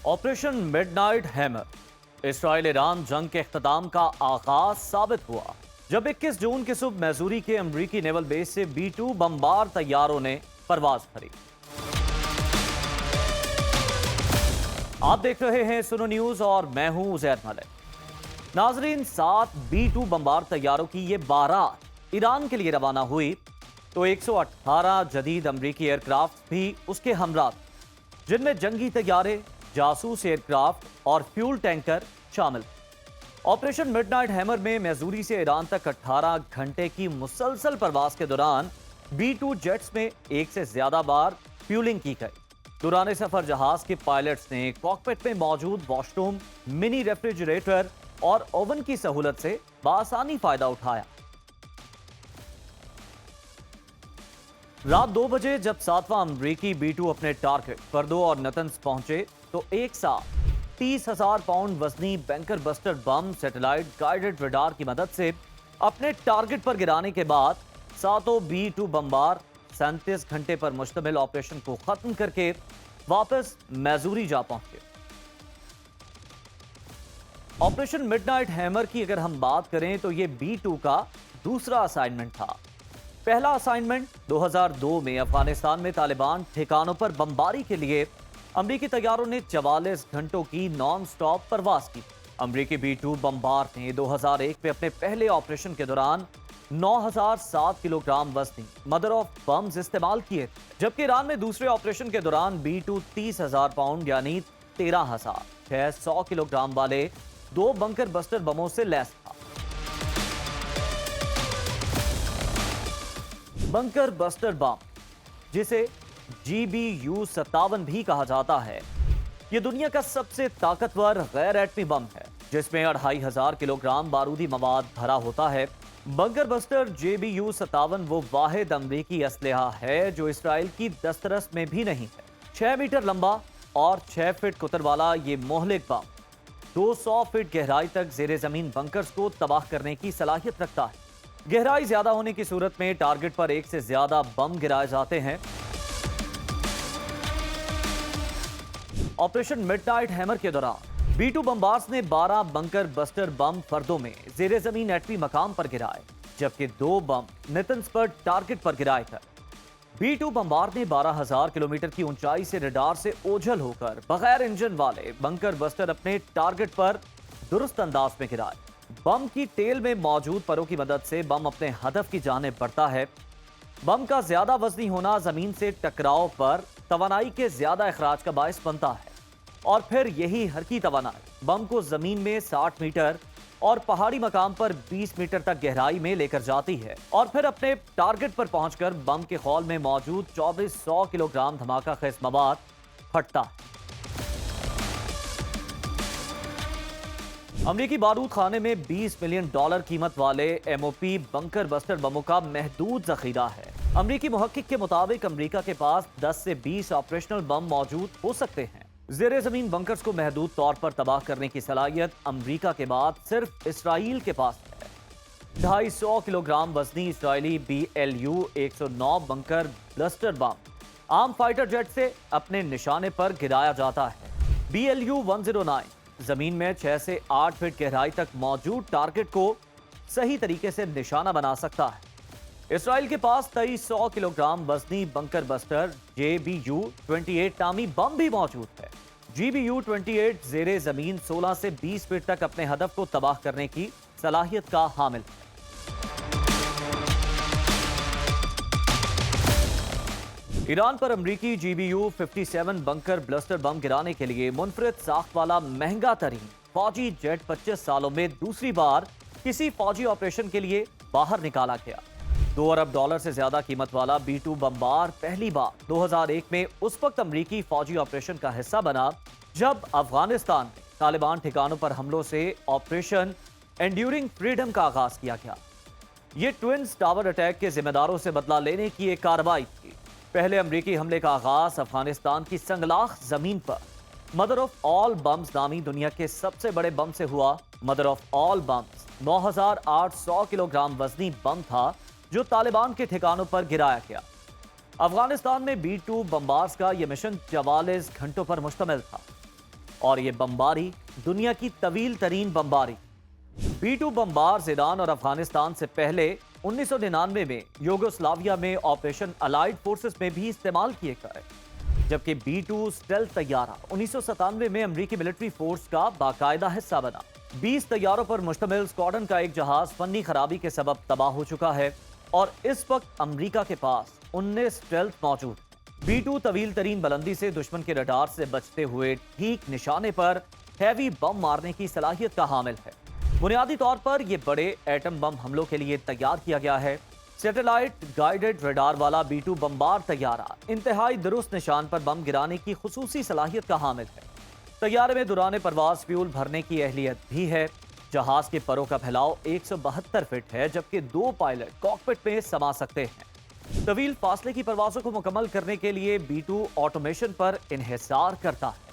Operation midnight hammer Israel Iran जंग के इख्तिताम का आगाज साबित हुआ जब 21 जून की सुबह मैसूरी के अमरीकी नेवल बेस से B-2 बमबार तैयारों ने परवाज भरी। आप देख रहे हैं सुनो न्यूज और मैं हूं उजैर मलिक। नाजरीन, 7 B-2 बमबार तैयारों की ये बारात ईरान के लिए रवाना हुई तो 118 जदीद अमरीकी एयरक्राफ्ट भी उसके हमरा, जिनमें जंगी तैयारे, जासूस एयरक्राफ्ट और फ्यूल टैंकर शामिल। ऑपरेशन मिडनाइट हैमर में मैसूरी से ईरान तक 18 घंटे की मुसलसल प्रवास के दौरान B-2 जेट्स में एक से ज्यादा बार फ्यूलिंग की गई। दौरान सफर जहाज के पायलट्स ने कॉकपिट में मौजूद वॉशरूम, मिनी रेफ्रिजरेटर और ओवन की सहूलत से बासानी फायदा उठाया। रात 2 बजे जब 7वां अमरीकी B-2 अपने टारगेट फर्दो और नतन्स पहुंचे तो एक साथ 30,000 पाउंड वजनी banker buster bomb satellite guided radar की मदद से अपने टारगेट पर गिराने के बाद सातों B-2 बमबार 37 घंटे पर मुश्तमिल ऑपरेशन को खत्म करके वापस मैसूरी जा पहुंचे। ऑपरेशन मिडनाइट हैमर की अगर हम बात करें तो यह B-2 का दूसरा असाइनमेंट था। पहला असाइनमेंट 2002 में अफगानिस्तान में तालिबान ठिकानों पर बमबारी के लिए अमरीकी तैयारों ने 44 घंटों की नॉन स्टॉप परवास की। अमरीकी B-2 बमबार ने 2001 में अपने पहले ऑपरेशन के दौरान 9,007 किलोग्राम वजनी मदर ऑफ बम्स इस्तेमाल किए, जबकि ईरान में दूसरे ऑपरेशन के दौरान B-2 30,000 पाउंड यानी 13,600 किलोग्राम वाले 2 बंकर बस्टर बमों से लैस था। बंकर बस्टर बम, जिसे GBU-57 भी कहा जाता है, यह दुनिया का सबसे ताकतवर गैर एटमी बम है जिसमें 2,500 किलोग्राम बारूदी मवाद भरा होता है। बंकर बस्टर GBU-57 वो वाहिद अमरीकी असलहा है जो इसराइल की दस्तरस में भी नहीं है। 6 मीटर लंबा और 6 फीट कुतर वाला ये मोहलिक बम 200 फीट गहराई तक जेर जमीन बंकर्स को तबाह करने की सलाहियत रखता है। गहराई ज्यादा होने की सूरत में टारगेट पर एक से ज्यादा बम गिराए जाते हैं। ऑपरेशन मिडनाइट हैमर के दौरान B-2 बमबार्स ने 12 बंकर बस्टर बम फर्दों में जेर जमीन एटमी मकाम पर गिराए, जबकि 2 बम नतन्स पर टारगेट पर गिराए गए। B-2 बमबार ने 12,000 किलोमीटर की ऊंचाई से रडार से ओझल होकर बगैर इंजन वाले बंकर बस्टर अपने टारगेट पर दुरुस्त अंदाज में गिराए। बम की टेल में मौजूद परों की मदद से बम अपने हदफ की जानिब बढ़ता है। बम का ज्यादा वजनी होना जमीन से टकराव पर तवानाई के ज्यादा अखराज का बायस बनता है और फिर यही हरकी तवानाई बम को जमीन में 60 मीटर और पहाड़ी मकाम पर 20 मीटर तक गहराई में लेकर जाती है और फिर अपने टारगेट पर पहुंचकर बम के खौल में मौजूद 2400 किलोग्राम धमाका खेज मवाद फटता है। अमरीकी बारूद खाने में $20 मिलियन कीमत वाले MOP बंकर बस्टर बमों का महदूद जखीरा है। अमरीकी मुहक्किक के मुताबिक अमरीका के पास 10 से 20 ऑपरेशनल बम मौजूद हो सकते हैं। जेर जमीन बंकर्स को महदूद तौर पर तबाह करने की सलाहियत अमरीका के बाद सिर्फ इसराइल के पास है। 250 किलोग्राम वजनी इसराइली BLU-109 बंकर ब्लस्टर बम आम फाइटर जेट से अपने निशाने पर गिराया जाता है। BLU-109 जमीन में 6 से 8 फीट गहराई तक मौजूद टारगेट को सही तरीके से निशाना बना सकता है। इसराइल के पास 2300 किलोग्राम वजनी बंकर बस्टर JBU-28 नामी बम भी मौजूद है। GBU-28 जेरे जमीन 16 से 20 फीट तक अपने हदफ को तबाह करने की सलाहियत का हामिल है। ईरान पर अमरीकी GBU-57 बंकर ब्लस्टर बम गिराने के लिए मुनफरिद साख्त वाला महंगा तरीन फौजी जेट 25 सालों में दूसरी बार किसी फौजी ऑपरेशन के लिए बाहर निकाला गया। $2 अरब से ज्यादा कीमत वाला B-2 बमबार पहली बार 2001 में उस वक्त अमरीकी फौजी ऑपरेशन का हिस्सा बना जब अफगानिस्तान में तालिबान ठिकानों पर हमलों से ऑपरेशन एंड्यूरिंग फ्रीडम का आगाज किया गया। ये ट्विंस टावर अटैक के जिम्मेदारों से बदला लेने की एक कार्रवाई थी। पहले अमरीकी हमले का आगाज अफगानिस्तान की संगलाख जमीन पर मदर ऑफ ऑल बम्स नामी दुनिया के सबसे बड़े बम से हुआ। Mother of all bombs 9,800 kilogram वजनी बम था जो तालिबान के ठिकानों पर गिराया गया। अफगानिस्तान में B-2 बमबार्स का यह मिशन 44 घंटों पर मुश्तमिल था। और ये बमबारी दुनिया की तवील तरीन बमबारी। B-2 बमबार्स ईरान और अफगानिस्तान से पहले 1999 में यूगोस्लाविया में ऑपरेशन अलाइड फोर्सेस में भी इस्तेमाल किए गए, जबकि B-2 स्टेल्थ तैयारा 1997 में अमेरिकी मिलिट्री फोर्स का बाकायदा हिस्सा बना। 20 तैयारों पर मुश्तमिल स्क्वाड्रन का एक जहाज फन्नी खराबी के सबब तबाह हो चुका है और इस वक्त अमेरिका के पास 19 स्टेल्थ मौजूद। B-2 तवील तरीन बुलंदी से दुश्मन के रडार से बचते हुए ठीक निशाने पर हैवी बम मारने की सलाहियत का हामिल है। बुनियादी तौर पर यह बड़े एटम बम हमलों के लिए तैयार किया गया है। सैटेलाइट गाइडेड रडार वाला B-2 बमबार तैयारा इंतहाई दुरुस्त निशान पर बम गिराने की खुसूसी सलाहियत का हामिल है। तैयारे में दौरान परवाज फ्यूल भरने की अहलियत भी है। जहाज के परों का फैलाव 172 फीट है, जबकि 2 पायलट कॉकपिट में समा सकते हैं। तवील फासले की परवाजों को मुकम्मल करने के लिए B-2 ऑटोमेशन पर इन्हिसार करता है।